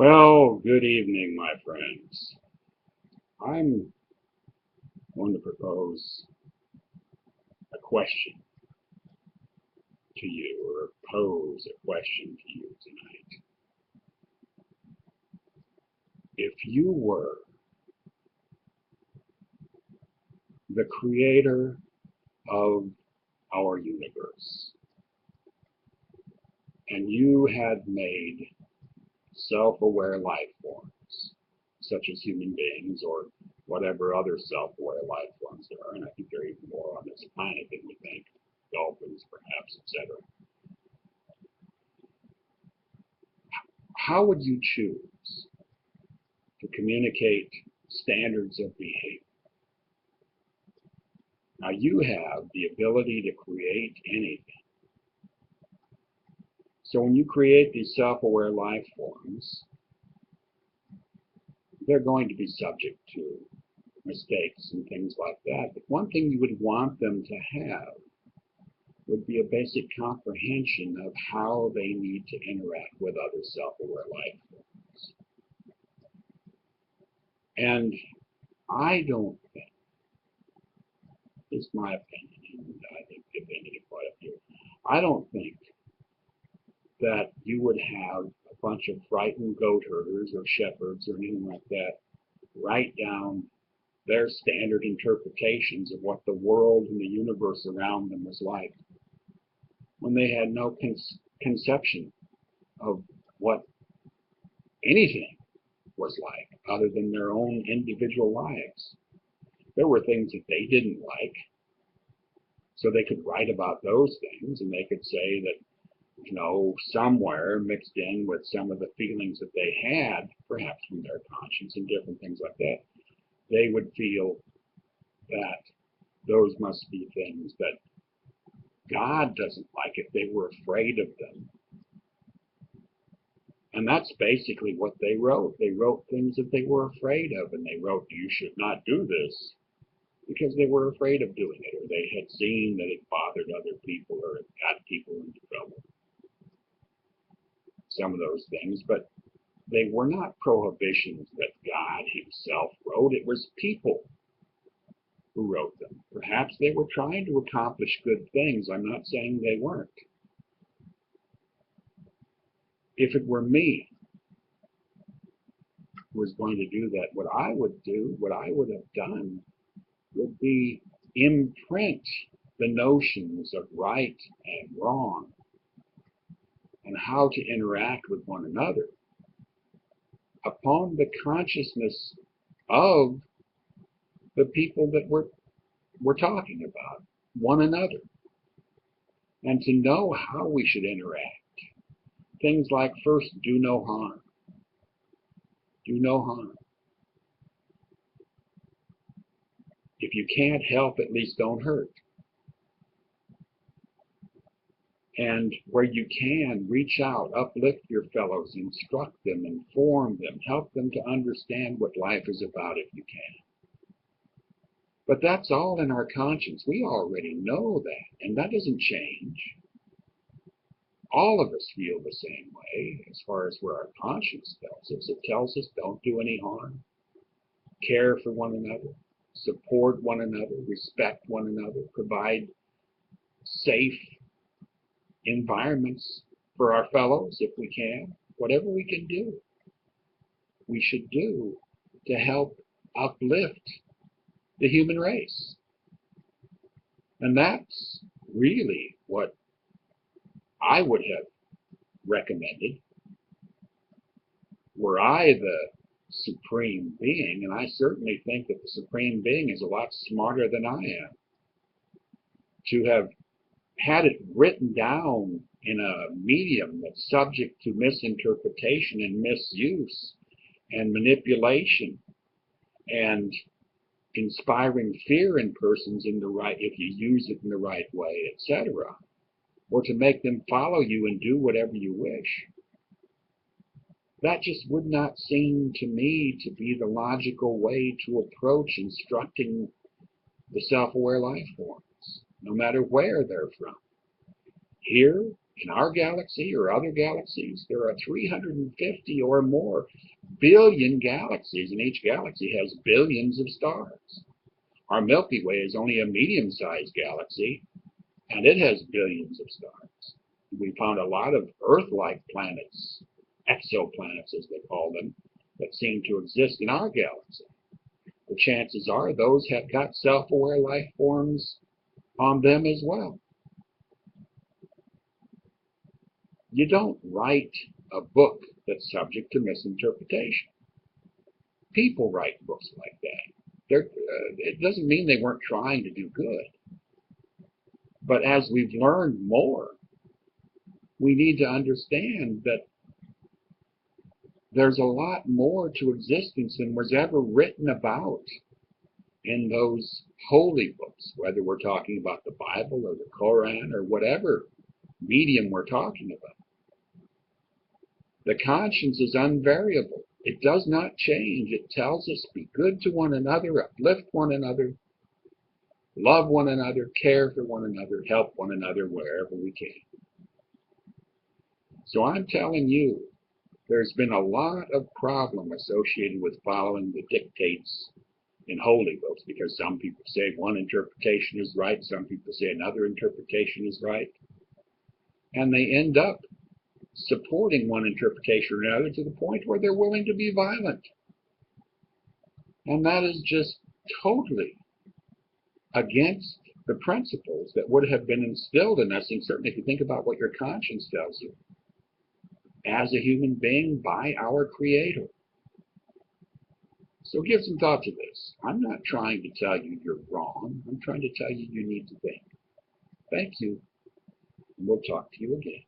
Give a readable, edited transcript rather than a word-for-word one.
Well, good evening, my friends. I'm going to propose a question to you, or pose a question to you tonight. If you were the creator of our universe, and you had made self-aware life forms, such as human beings or whatever other self-aware life forms there are, and I think there are even more on this planet than we think, dolphins perhaps, etc. How would you choose to communicate standards of behavior? Now, you have the ability to create anything. So when you create these self-aware life forms, they're going to be subject to mistakes and things like that. But one thing you would want them to have would be a basic comprehension of how they need to interact with other self-aware life forms. And I don't think, it's my opinion, and I think the opinion of quite a few, I don't think that you would have a bunch of frightened goat herders or shepherds or anything like that write down their standard interpretations of what the world and the universe around them was like when they had no conception of what anything was like other than their own individual lives. There were things that they didn't like, so they could write about those things, and they could say that, somewhere mixed in with some of the feelings that they had, perhaps from their conscience and different things like that, they would feel that those must be things that God doesn't like if they were afraid of them. And that's basically what they wrote. They wrote things that they were afraid of, and they wrote, you should not do this, because they were afraid of doing it, or they had seen that it bothered other people or it got people into trouble. Some of those things, but they were not prohibitions that God himself wrote. It was people who wrote them. Perhaps they were trying to accomplish good things. I'm not saying they weren't. If it were me who was going to do that, what I would do, what I would have done, would be imprint the notions of right and wrong and how to interact with one another upon the consciousness of the people that we're talking about, one another, and to know how we should interact. Things like, first, do no harm. Do no harm. If you can't help, at least don't hurt. And where you can, reach out, uplift your fellows, instruct them, inform them, help them to understand what life is about if you can. But that's all in our conscience. We already know that, and that doesn't change. All of us feel the same way as far as where our conscience tells us. It tells us don't do any harm, care for one another, support one another, respect one another, provide safe environments for our fellows if we can. Whatever we can do, we should do to help uplift the human race. And that's really what I would have recommended were I the supreme being, and I certainly think that the supreme being is a lot smarter than I am, to have had it written down in a medium that's subject to misinterpretation and misuse and manipulation and inspiring fear in persons in the right, if you use it in the right way, etc., or to make them follow you and do whatever you wish. That just would not seem to me to be the logical way to approach instructing the self-aware life forms, no matter where they're from. Here, In our galaxy or other galaxies, there are 350 or more billion galaxies, and each galaxy has billions of stars. Our Milky Way is only a medium-sized galaxy, and it has billions of stars. We found a lot of Earth-like planets, exoplanets as they call them, that seem to exist in our galaxy. The chances are those have got self-aware life forms on them as well. You don't write a book that's subject to misinterpretation. People write books like that. It doesn't mean they weren't trying to do good. But as we've learned more, we need to understand that there's a lot more to existence than was ever written about in those holy books, whether we're talking about the Bible or the Koran or whatever medium we're talking about. The conscience is unvariable. It does not change. It tells us be good to one another, uplift one another, love one another, care for one another, help one another wherever we can. So I'm telling you, there's been a lot of problem associated with following the dictates in holy books, because some people say one interpretation is right, some people say another interpretation is right, and they end up supporting one interpretation or another to the point where they're willing to be violent. And that is just totally against the principles that would have been instilled in us, and certainly if you think about what your conscience tells you, as a human being by our Creator. So give some thought to this. I'm not trying to tell you you're wrong. I'm trying to tell you you need to think. Thank you, and we'll talk to you again.